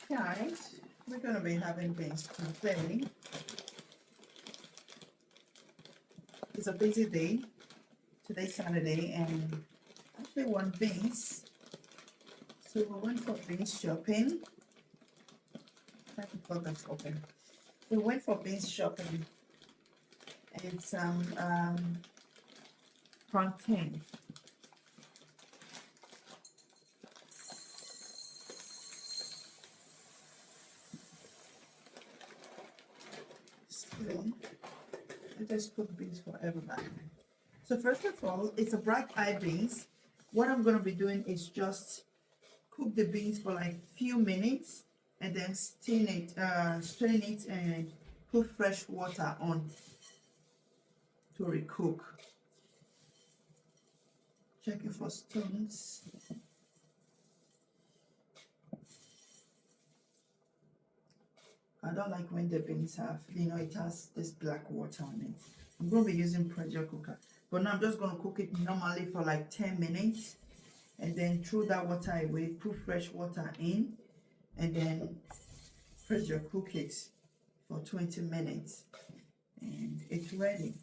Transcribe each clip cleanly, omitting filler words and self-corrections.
Guys, we're going to be having beans today. It's a busy day. Today's Saturday and actually want beans. So we went for beans shopping. Try to put that open. We went for beans shopping and some plantain. So I just cook beans for everybody. So first of all, it's a black eye beans. What I'm going to be doing is just cook the beans for like few minutes and then strain it and put fresh water on to recook. Checking for stones. I don't like when the beans have, it has this black water on it. I'm going to be using pressure cooker. But now I'm just going to cook it normally for like 10 minutes. And then throw that water away, put fresh water in. And then pressure cook it for 20 minutes. And it's ready.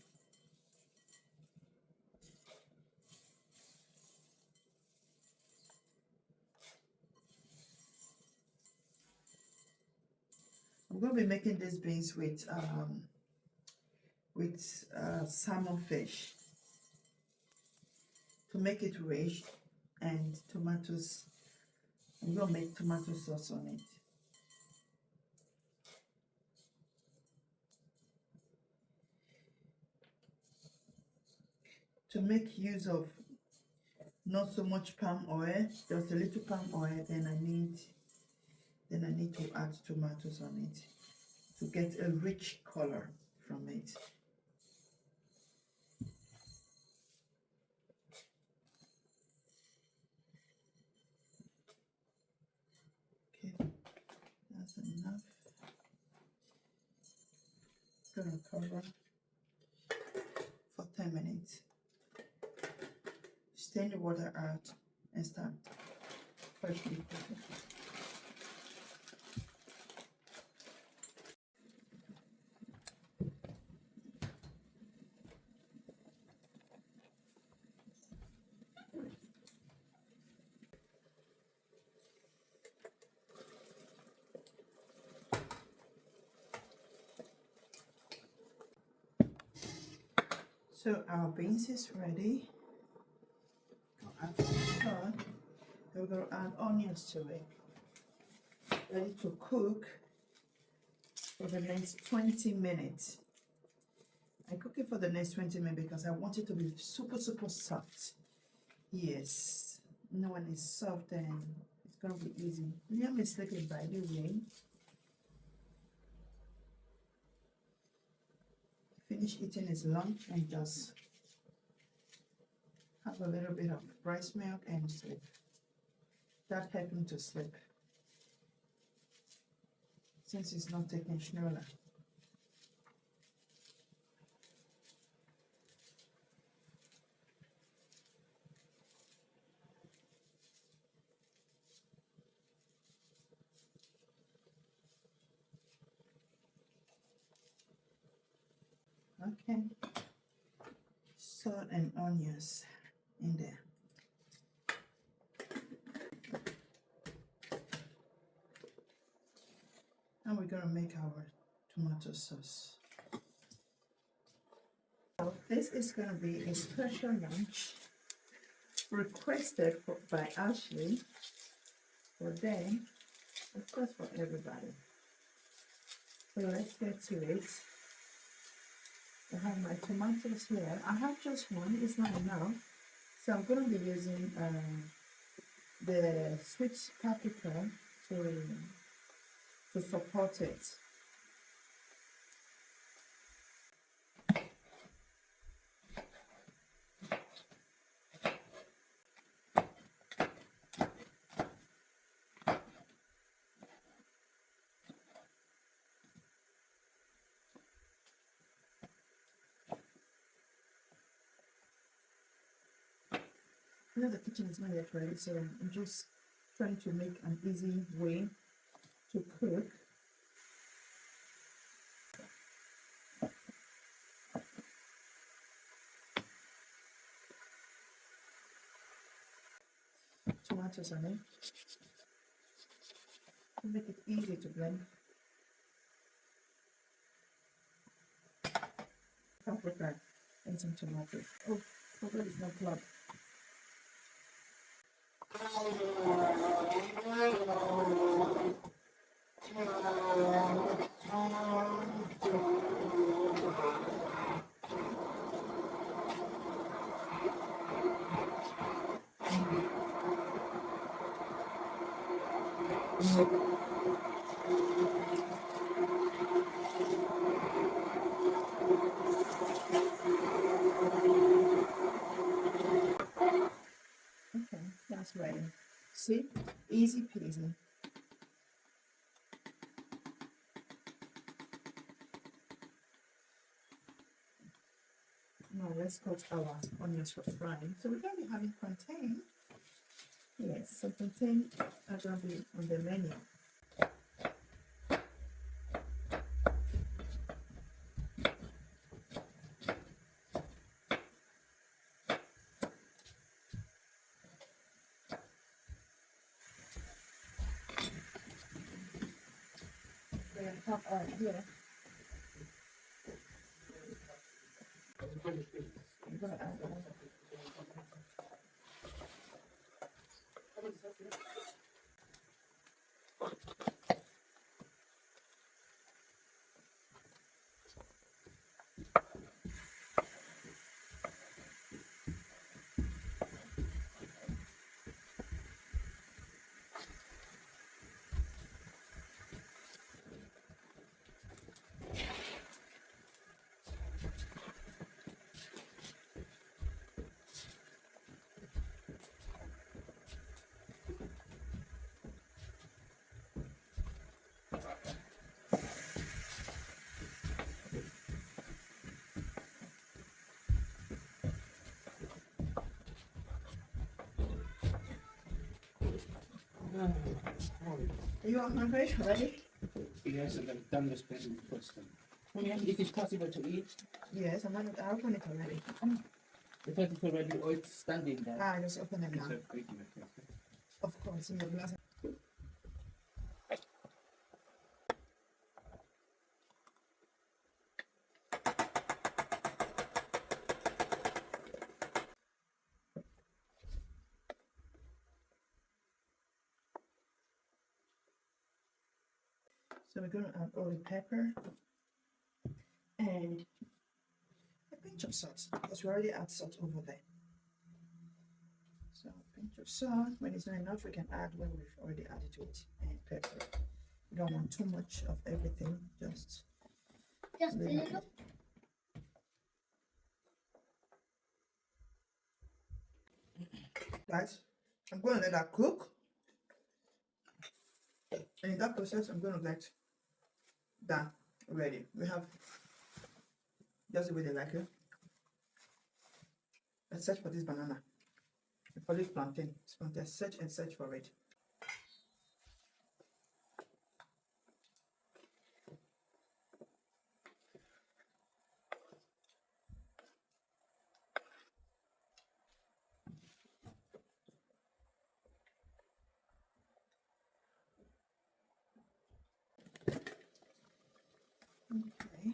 I'm going to be making these beans with salmon fish to make it rich, and tomatoes. I'm going to make tomato sauce on it. To make use of not so much palm oil, just a little palm oil, then I need to add tomatoes on it to get a rich color from it. Okay, that's enough. Gonna cover for 10 minutes. Strain the water out and start freshly cooking. So our beans is ready. I'll add some salt. We're going to add onions to it. Ready to cook for the next 20 minutes. I cook it for the next 20 minutes because I want it to be super soft. Yes. When it's soft, then it's going to be easy. Liam is sleeping, by the way. Finish eating his lunch and just have a little bit of breast milk and sleep. That helps him to sleep since he's not taking schnorrer. Okay, salt and onions in there. And we're going to make our tomato sauce. So this is going to be a special lunch requested by Ashley for them, of course for everybody. So let's get to it. I have my tomatoes here. I have just one, it's not enough. So I'm going to be using the sweet paprika to support it. The kitchen is not yet ready, so I'm just trying to make an easy way to cook. Tomatoes on it to make it easy to blend. Paprika and some tomatoes. Oh, paprika is not blood. Okay, that's ready. See, easy peasy. Now let's cut our onions for frying. So we're going to be having plantain. Yes, so plantain are going to be on the menu. We're going to have oil here. I'm going to add oil. Are you all hungry already? Yes, and I've done this person first time. It is possible to eat. Yes, I'm going to open it already. Because it's already oil standing there. Ah, just open it now. It's a big mess. Of course, in your glass. So we're going to add all the pepper and a pinch of salt because we already add salt over there. So a pinch of salt. When it's not enough, we can add when we've already added to it. And pepper. We don't want too much of everything. Just a little. Guys, I'm going to let that cook. And in that process, I'm going to get that ready. We have just the way they like it. Let's search for this banana. We call it plantain. It's plantain. Search and search for it. Okay.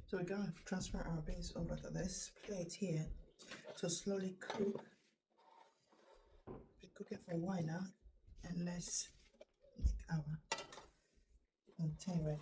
So we're going to transfer our beans over to this plate here to slowly cook. Be cooking for a while now, and let's our plantain ready.